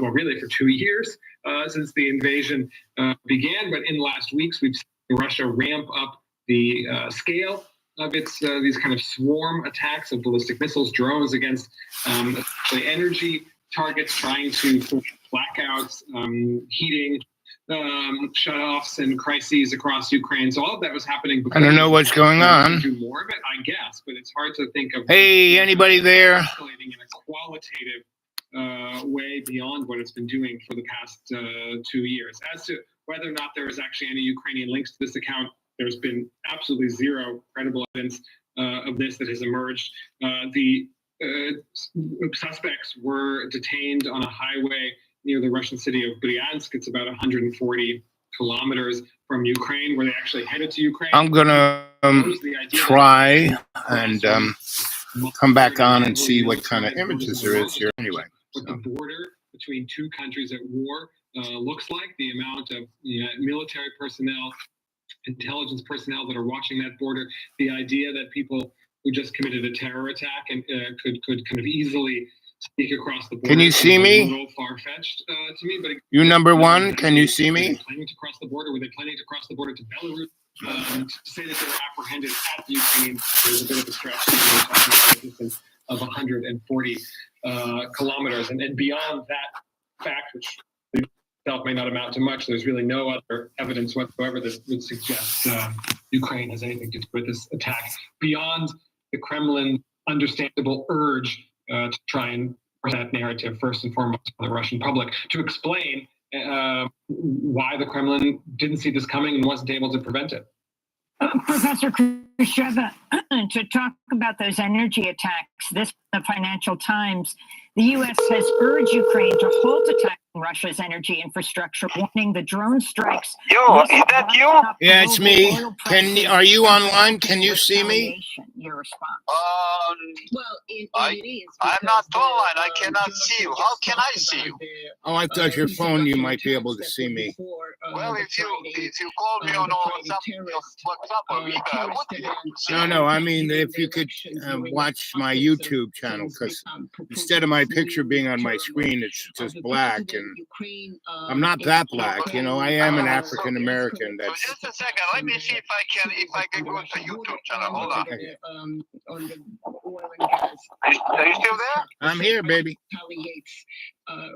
well, really for 2 years since the invasion began. But in the last weeks, we've seen Russia ramp up the scale of its these kind of swarm attacks of ballistic missiles, drones against energy targets, trying to blackouts, heating shutoffs and crises across Ukraine. So all of that was happening before. I don't know what's going on. Do more of it, I guess, but it's hard to think of. Hey, anybody there? Escalating in a qualitative way beyond what it's been doing for the past 2 years. As to whether or not there is actually any Ukrainian links to this account, there's been absolutely zero credible evidence of this that has emerged. The suspects were detained on a highway near the Russian city of Bryansk. It's about 140 kilometers from Ukraine, where they actually headed to Ukraine. I'm gonna try and come back on and see what kind of images there is here. Anyway, what the border between two countries at war looks like, the amount of military personnel, intelligence personnel that are watching that border, the idea that people who just committed a terror attack and could kind of easily sneak across the border. Can you see me? A little far-fetched to me, but you number one, can you see me? Were they planning to cross the border? Were they planning to cross the border to Belarus? To say that they were apprehended at Ukraine is a bit of a stretch. We're talking about a distance of 140 kilometers, and beyond that fact, which itself may not amount to much, there's really no other evidence whatsoever that would suggest Ukraine has anything to do with this attack beyond the Kremlin's understandable urge to try and present that narrative first and foremost to the Russian public, to explain why the Kremlin didn't see this coming and wasn't able to prevent it. Professor Khrushcheva, to talk about those energy attacks, the Financial Times, the U.S. has urged Ukraine to halt attacking Russia's energy infrastructure, warning the drone strikes. Yo, is that you? Yeah, it's me. Are you online? Can you see me? Your response. I'm not online. I cannot see you. How can I see you? Oh, I thought your phone, you might be able to see me. Well, if you call me on WhatsApp, No, I mean, if you could watch my YouTube channel, because instead of my picture being on my screen, it's just black, and I'm not that black, I am an African American. So just a second, let me see if I can go to YouTube channel. Hold on. Are you still there? I'm here, baby.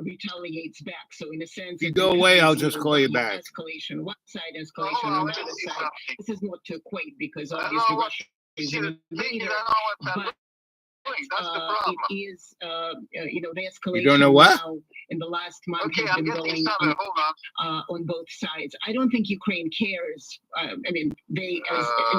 Retaliates back. So in a sense, if you go away, I'll just call you back. Escalation, one side escalation, on the other side. This is not to equate because obviously Russia is an invader, but it is, the escalation. You don't know what? Now in the last month okay, has been going on both sides. I don't think Ukraine cares. In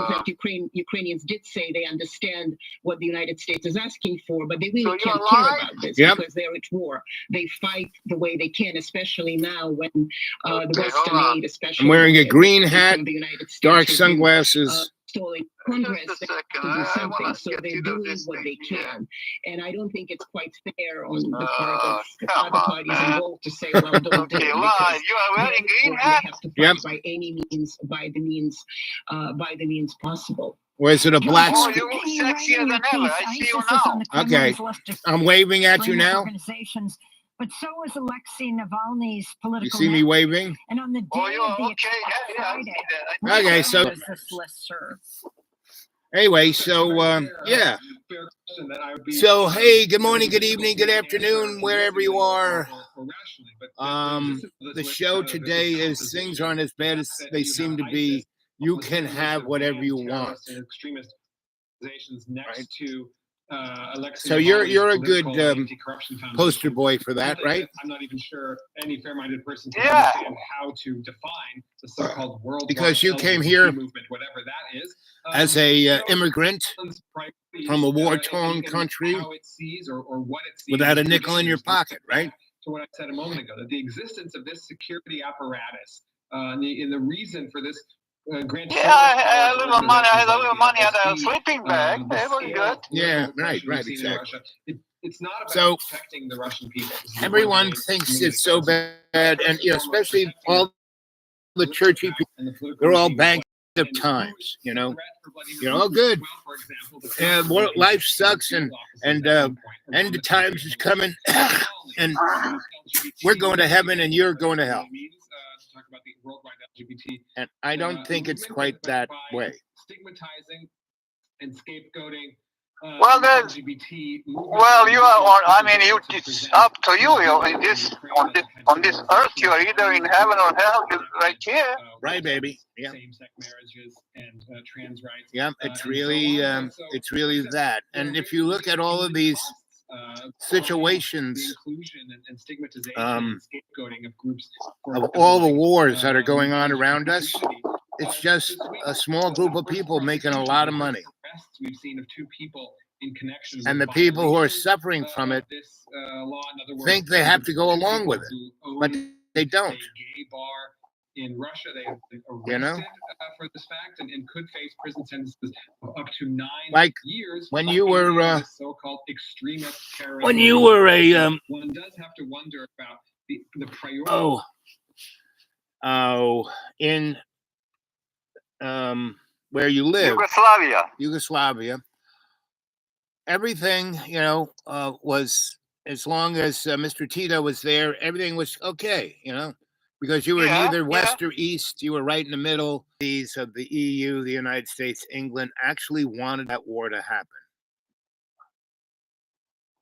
fact, Ukrainians did say they understand what the United States is asking for, but they really can't care about this because they're at war. They fight the way they can, especially now when the Western aid, especially. I'm wearing a green hat, the United States, dark sunglasses. Stalling Congress to do something, so they're doing what they can, and I don't think it's quite fair on the part of other parties involved to say, "Well, don't do it." You are wearing green hat. By any means, by the means possible. Or is it a black? Oh, you look sexier than ever. I see you now. Okay, I'm waving at you now. But so was Alexei Navalny's political. You see me waving? And on the day of the Friday, okay, so anyway, so yeah. So hey, good morning, good evening, good afternoon, wherever you are. The show today is things aren't as bad as they seem to be. You can have whatever you want. Right? So you're a good poster boy for that, right? I'm not even sure any fair-minded person can understand how to define the so-called world. Because you came here movement, whatever that is, as a immigrant from a war-torn country without a nickel in your pocket, right? To what I said a moment ago, that the existence of this security apparatus and the reason for this. I had a little money. I had a little money at a sleeping bag. It was good. Yeah, right, exactly. It's not about protecting the Russian people. Everyone thinks it's so bad, and especially all the churchy people. They're all banking of times, you know. Oh, good. Life sucks, and end of times is coming, and we're going to heaven, and you're going to hell. And I don't think it's quite that way. Stigmatizing and scapegoating. Well, then, well, you are on. I mean, it's up to you. In this, on this earth, you are either in heaven or hell. You're right here. Right, baby. Yeah. Same-sex marriages and trans rights. Yeah, it's really that. And if you look at all of these situations, of all the wars that are going on around us, it's just a small group of people making a lot of money. We've seen of two people in connection, and the people who are suffering from it think they have to go along with it, but they don't. Gay bar in Russia, they have been arrested for this fact and could face prison sentences of up to 9 years. When you were so-called extremist terrorist, when you were a one does have to wonder about the priority. In where you live, Yugoslavia. Everything, was, as long as Mr. Tito was there, everything was okay, because you were neither west or east. You were right in the middle. These of the EU, the United States, England actually wanted that war to happen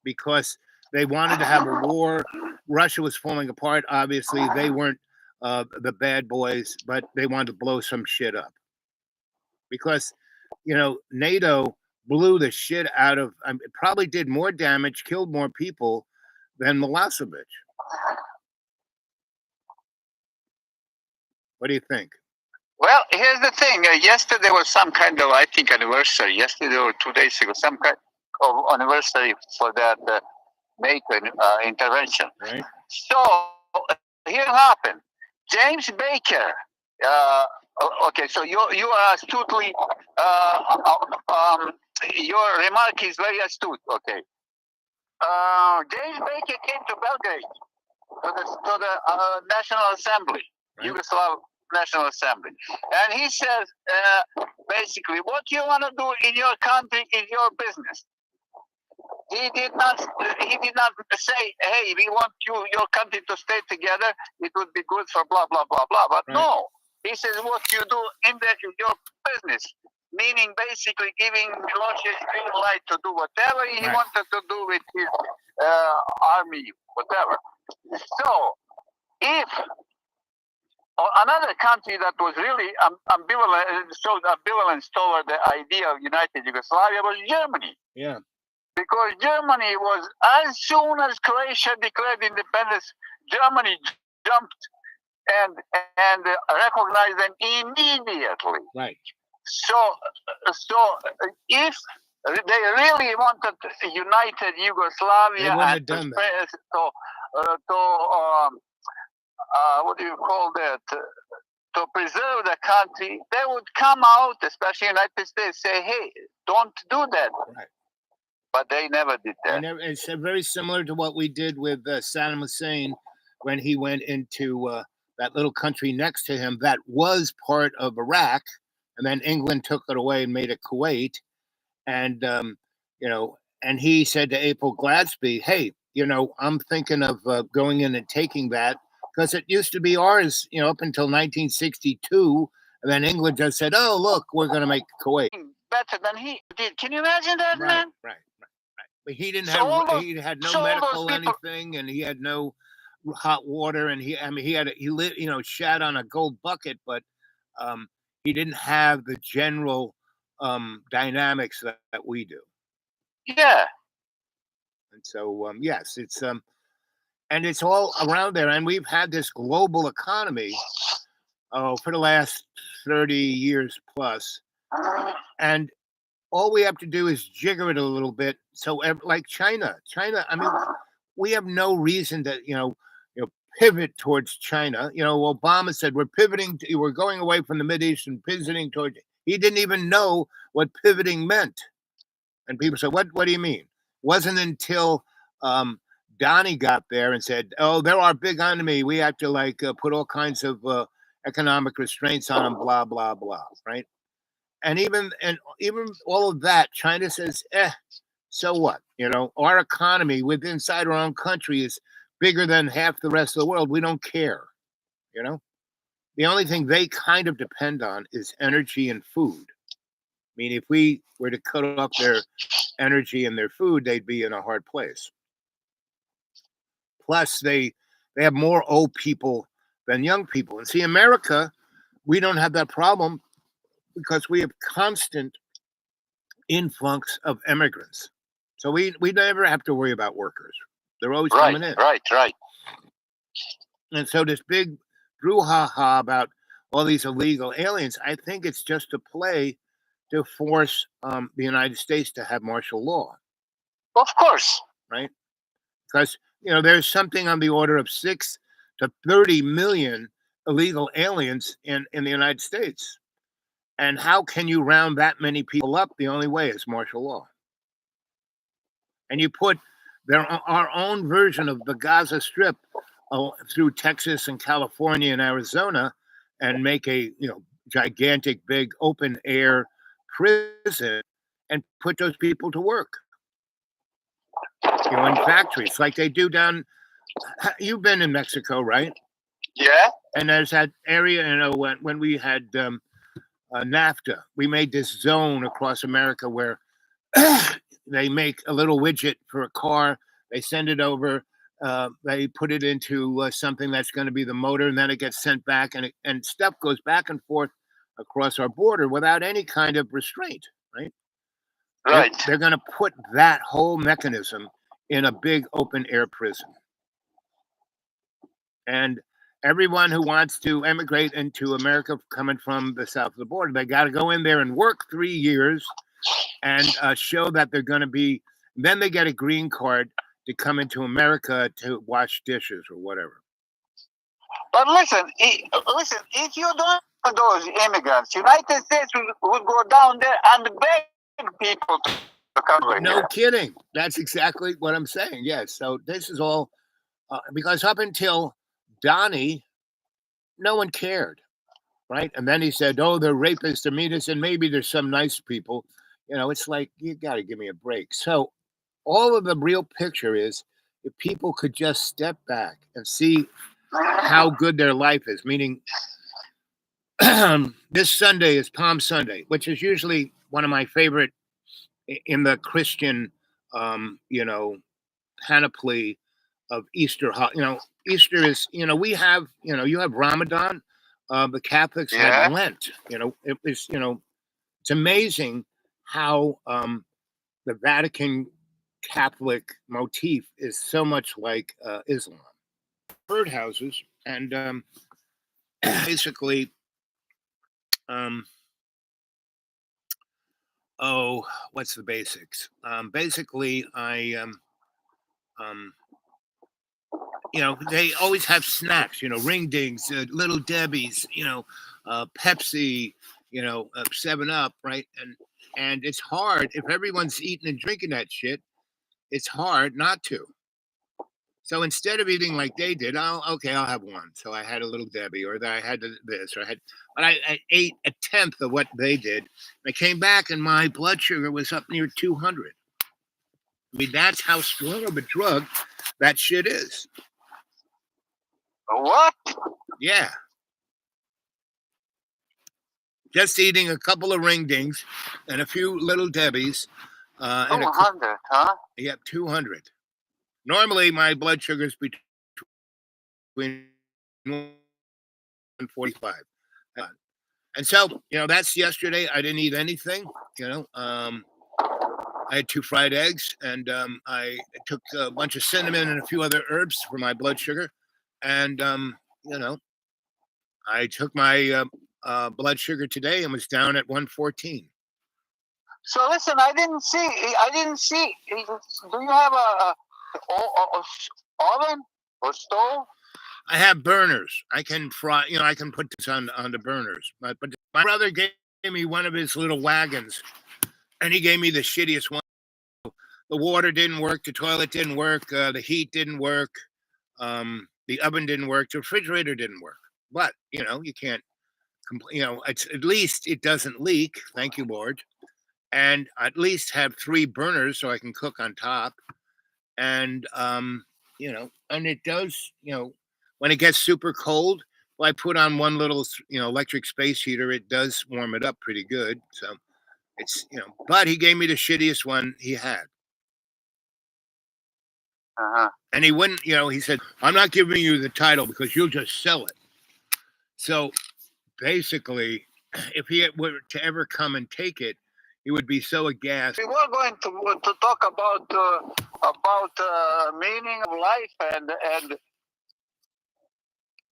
because they wanted to have a war. Russia was falling apart. Obviously, they weren't the bad boys, but they wanted to blow some shit up because, NATO blew the shit out of, it probably did more damage, killed more people than Milosevic. What do you think? Well, here's the thing. Yesterday was some kind of, I think, anniversary. Yesterday or 2 days ago, some kind of anniversary for that NATO intervention. Right. So here happened. James Baker. Okay, so you are astutely. Your remark is very astute. Okay. James Baker came to Belgrade to the National Assembly, right. Yugoslav National Assembly, and he says basically, what you want to do in your country is your business. He did not say, hey, we want your country to stay together. It would be good for blah blah blah blah. But right. No, he says what you do in your business. Meaning basically giving Milosevic green light to do whatever he wanted to do with his army, whatever. So, if another country that was really showed ambivalence toward the idea of United Yugoslavia was Germany. Yeah. Because Germany was, as soon as Croatia declared independence, Germany jumped and recognized them immediately. Right. So if they really wanted united Yugoslavia and what do you call that? To preserve the country, they would come out, especially United States, say, "Hey, don't do that." Right. But they never did that. It's very similar to what we did with Saddam Hussein when he went into that little country next to him that was part of Iraq. And then England took it away and made it Kuwait. And, and he said to April Gladsby, hey, I'm thinking of going in and taking that because it used to be ours, up until 1962. And then England just said, oh, look, we're going to make Kuwait. Better than he did. Can you imagine that, man? Right. But he didn't have, he had no medical anything, and he had no hot water. And he lit, shat on a gold bucket, but, he didn't have the general dynamics that we do. Yeah. And so, yes, it's and it's all around there. And we've had this global economy for the last 30 years plus. And all we have to do is jigger it a little bit. So like China, I mean, we have no reason to, pivot towards China. Obama said we're going away from the Mideast and pivoting towards. He didn't even know what pivoting meant, and people said, "What do you mean?" Wasn't until Donnie got there and said, "Oh, they're our big enemy. We have to put all kinds of economic restraints on them." Blah blah blah. Right? And even all of that, China says, so what? Our economy inside our own country is bigger than half the rest of the world. We don't care. The only thing they kind of depend on is energy and food. I mean, if we were to cut off their energy and their food, they'd be in a hard place. Plus, they have more old people than young people. And see, America, we don't have that problem because we have constant influx of immigrants. So we never have to worry about workers. They're always coming in. Right. And so this big brouhaha about all these illegal aliens, I think it's just a play to force the United States to have martial law. Of course. Right? Because, there's something on the order of 6 to 30 million illegal aliens in the United States. And how can you round that many people up? The only way is martial law. And you put our own version of the Gaza Strip through Texas and California and Arizona and make a gigantic big open air prison and put those people to work in factories like they do down. You've been in Mexico, right? Yeah. And there's that area, when we had NAFTA, we made this zone across America where they make a little widget for a car, they send it over, they put it into something that's going to be the motor, and then it gets sent back, and stuff goes back and forth across our border without any kind of restraint, right? Right. They're going to put that whole mechanism in a big open air prison. And everyone who wants to emigrate into America coming from the south of the border, they got to go in there and work 3 years and show that they're going to be, then they get a green card to come into America to wash dishes or whatever. But listen, if you don't want those immigrants, United States would go down there and beg people to come over No here. kidding. That's exactly what I'm saying. Yes. So this is all because up until Donnie, no one cared, right? And then he said, "Oh, they're rapists, they're meanists, and maybe there's some nice people." It's like, you got to give me a break. So all of the real picture is if people could just step back and see how good their life is, meaning this Sunday is Palm Sunday, which is usually one of my favorite in the Christian, panoply of Easter. Easter is, we have, you have Ramadan, the Catholics have Lent. It was, it's amazing how the Vatican Catholic motif is so much like Islam. Birdhouses and basically, what's the basics? Basically, they always have snacks, Ring Dings, Little Debbie's, Pepsi, 7-Up, right? And it's hard if everyone's eating and drinking that shit. It's hard not to. So instead of eating like they did, I'll have one. So I had a Little Debbie, or I had this, but I ate a tenth of what they did. I came back and my blood sugar was up near 200. I mean, that's how strong of a drug that shit is. What? Yeah. Just eating a couple of Ring Dings and a few Little Debbies. 200, huh? Yeah, 200. Normally, my blood sugar is between 145. And so, that's yesterday. I didn't eat anything, I had 2 fried eggs, and I took a bunch of cinnamon and a few other herbs for my blood sugar. And, I took my blood sugar today and was down at 114. So listen, I didn't see. Do you have a oven or stove? I have burners. I can fry. I can put this on the burners. But my brother gave me one of his little wagons, and he gave me the shittiest one. The water didn't work. The toilet didn't work. The heat didn't work. The oven didn't work. The refrigerator didn't work. But you can't it's at least it doesn't leak. Thank you, Lord. And at least have 3 burners so I can cook on top. And, and it does, when it gets super cold, well, I put on one little, electric space heater. It does warm it up pretty good. So it's, but he gave me the shittiest one he had. Uh-huh. And he wouldn't, he said, I'm not giving you the title because you'll just sell it. So basically, if he were to ever come and take it, he would be so aghast. We were going to talk about meaning of life and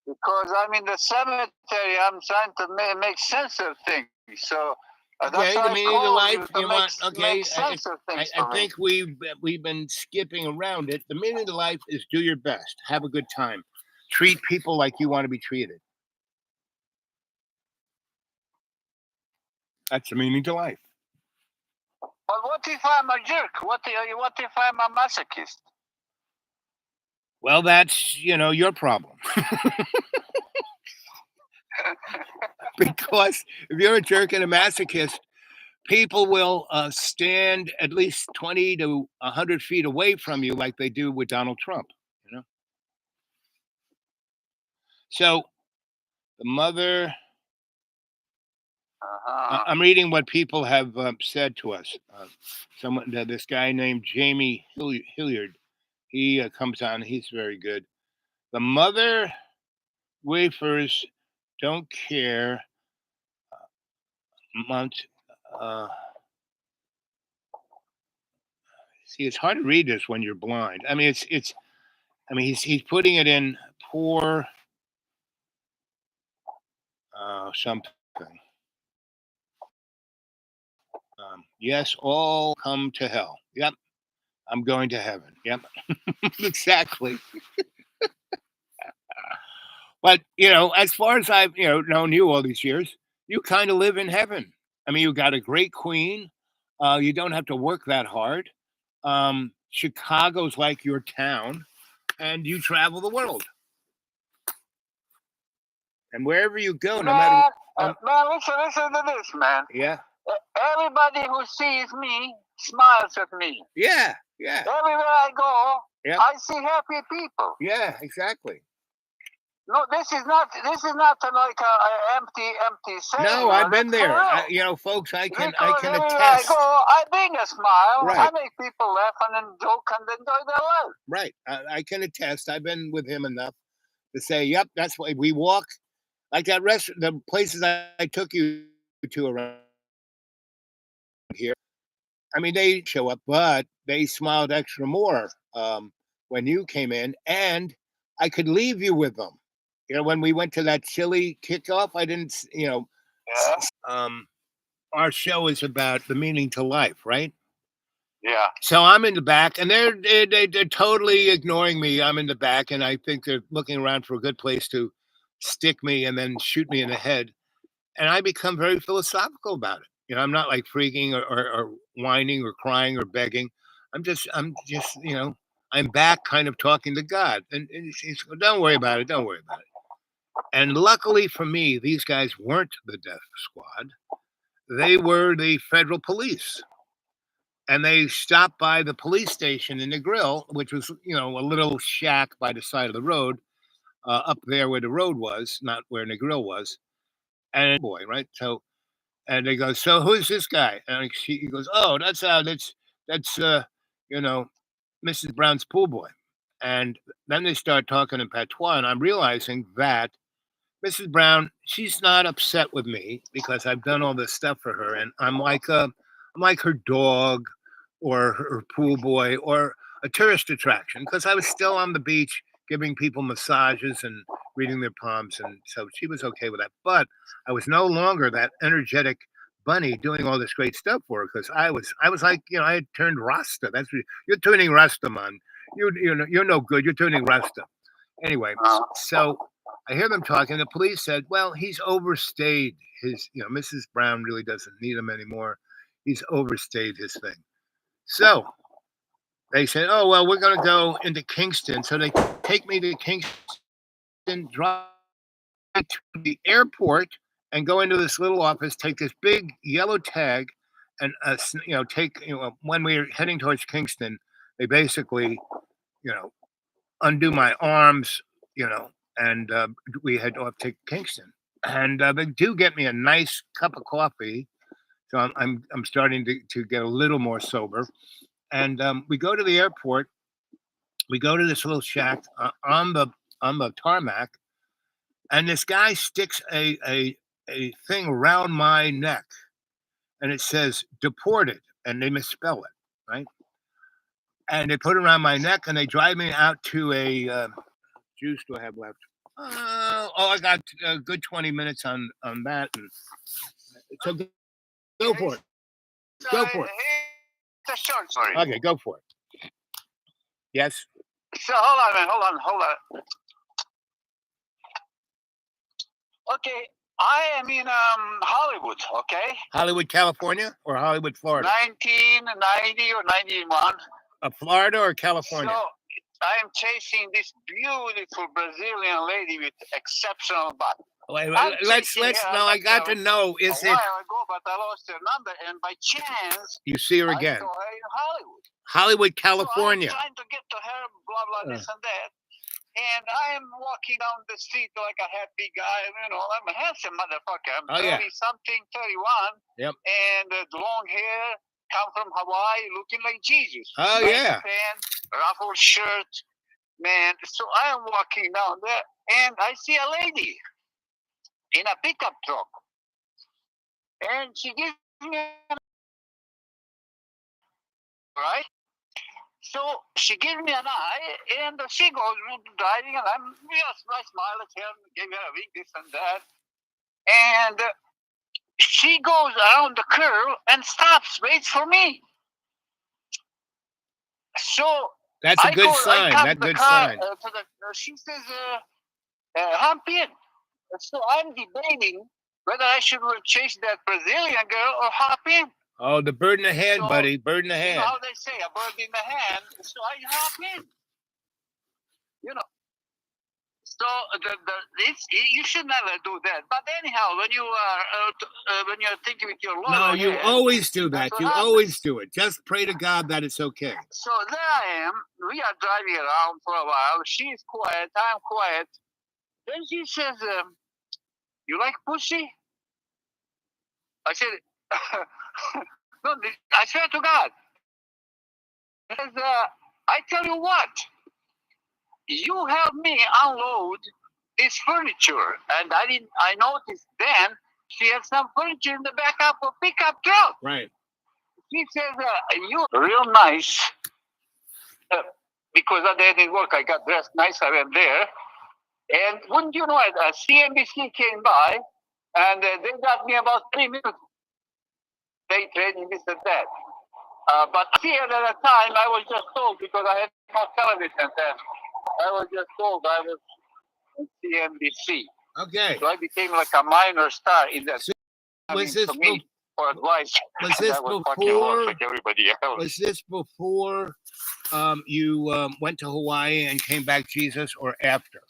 because I'm in the cemetery, I'm trying to make sense of things. So that's Okay, why the I meaning of called life. to You want? make Okay, sense of things I for me. think we've been skipping around it. The meaning of life is do your best, have a good time, treat people like you want to be treated. That's the meaning to life. But what if I'm a jerk? What if I'm a masochist? Well, that's your problem. Because if you're a jerk and a masochist, people will stand at least 20 to 100 feet away from you like they do with Donald Trump, So the mother, I'm reading what people have said to us. This guy named Jamie Hilliard, he comes on, he's very good. The mother wafers don't care much. See, it's hard to read this when you're blind. I mean, he's putting it in poor something. Yes, all come to hell. Yep, I'm going to heaven. Yep, exactly. But as far as I've known you all these years, you kind of live in heaven. I mean, you got a great queen. You don't have to work that hard. Chicago's like your town, and you travel the world. And wherever you go, no matter man, listen to this, man. Yeah. Everybody who sees me smiles at me. Yeah. Everywhere I go, I see happy people. Yeah, exactly. No, this is not like a empty saying. No, I've been there. Folks, I can attest. I go, I bring a smile. Right. I make people laugh and joke and enjoy their life. Right. I can attest. I've been with him enough to say, yep, that's why we walk like that restaurant, the places I took you to around here. I mean, they show up, but they smiled extra more when you came in, and I could leave you with them. When we went to that chili kickoff, I didn't, our show is about the meaning to life, right? Yeah. So I'm in the back, and they're totally ignoring me. I'm in the back, and I think they're looking around for a good place to stick me and then shoot me in the head. And I become very philosophical about it. I'm not like freaking or whining or crying or begging. I'm just, I'm back kind of talking to God. And he's going, don't worry about it. Don't worry about it. And luckily for me, these guys weren't the death squad. They were the federal police. And they stopped by the police station in the Grill, which was, a little shack by the side of the road, up there where the road was, not where the Grill was. And boy, right? So, and they go, so who's this guy? And he goes, oh, that's Mrs. Brown's pool boy. And then they start talking in patois, and I'm realizing that Mrs. Brown, she's not upset with me because I've done all this stuff for her, and I'm like her dog or her pool boy or a tourist attraction because I was still on the beach giving people massages and reading their palms, and so she was okay with that. But I was no longer that energetic bunny doing all this great stuff for her because I was like, I had turned Rasta. That's what you're turning Rasta, man. You're no good. You're turning Rasta. Anyway, so I hear them talking. The police said, well, he's overstayed his, Mrs. Brown really doesn't need him anymore. He's overstayed his thing. So they said, oh, well, we're going to go into Kingston. So they take me to Kingston, drive to the airport, and go into this little office, take this big yellow tag, and take when we were heading towards Kingston, they basically undo my arms, and we head off to Kingston, and they do get me a nice cup of coffee, so I'm starting to get a little more sober, and we go to the airport. We go to this little shack on the tarmac, and this guy sticks a thing around my neck, and it says "deported," and they misspell it, right? And they put it around my neck, and they drive me out to a juice do I have left? I got a good 20 minutes on that, and so go for it. Go for it. It's a short story. Okay, go for it. Yes. So hold on. Okay, I am in Hollywood. Okay. Hollywood, California, or Hollywood, Florida? 1990 or 91. Florida or California? So I am chasing this beautiful Brazilian lady with exceptional butt. Wait, let's no. I got to know. Is a it? while ago, but I lost her number, and by chance, You see her again? I saw her in Hollywood. Hollywood, California. So I'm trying to get to her, blah blah, this and that. And I am walking down the street like a happy guy. I'm a handsome motherfucker. I'm 30-something, 31. Yep. And long hair, come from Hawaii, looking like Jesus. Oh, yeah. Pants, ruffled shirt, man. So I am walking down there, and I see a lady in a pickup truck. And she gives me right? So she gives me an eye, and she goes driving, and I smile at her, and give her a wink, this and that. And she goes around the curve and stops, waits for me. So that's a good sign. That's a good sign. She says, "Hop in." So I'm debating whether I should chase that Brazilian girl or hop in. Oh, the bird in the hand, buddy. Bird in the hand. You know how they say, a bird in the hand. So I hop in. So you should never do that. But anyhow, when you're thinking with your lawyer, no, you always do that. You always do it. Just pray to God that it's okay. So there I am. We are driving around for a while. She's quiet. I'm quiet. Then she says, "You like pussy?" I said, "No, I swear to God." She says, "I tell you what. You help me unload this furniture," and I noticed then she had some furniture in the back of a pickup truck. Right. She says, "You real nice," because that day didn't work. I got dressed nice. I went there, and wouldn't you know it? CNBC came by, and they got me about 3 minutes. They trading this and that. But here at the time, I was just told because I had no television then. I was just told I was on CNBC. Okay. So I became like a minor star in that. Was this for advice? Was this before? Like everybody else. Was this before you went to Hawaii and came back Jesus, or after?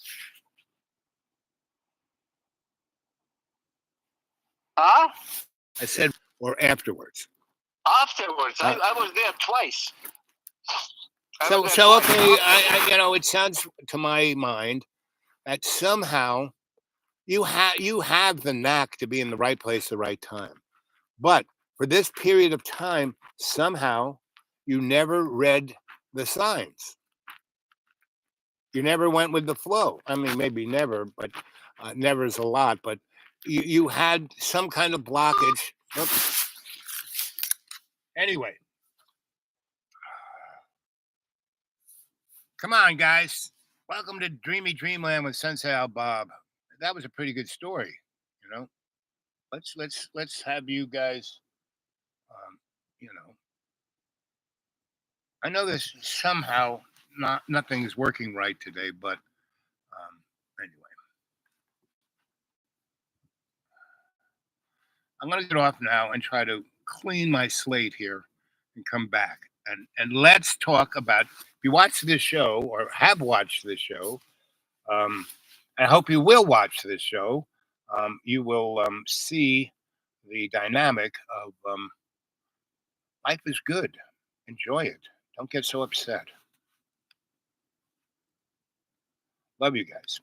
Huh? I said, or afterwards. Afterwards, I was there twice. So okay, it sounds to my mind that somehow you have the knack to be in the right place at the right time. But for this period of time, somehow you never read the signs. You never went with the flow. I mean, maybe never, but never is a lot. But you had some kind of blockage. Oops. Anyway. Come on, guys. Welcome to Dreamy Dreamland with Sensei Al Bob. That was a pretty good story, Let's have you guys, I know this somehow nothing's working right today, but anyway. I'm going to get off now and try to clean my slate here and come back. And let's talk about, if you watch this show or have watched this show, I hope you will watch this show. you will see the dynamic of life is good. Enjoy it. Don't get so upset. Love you guys.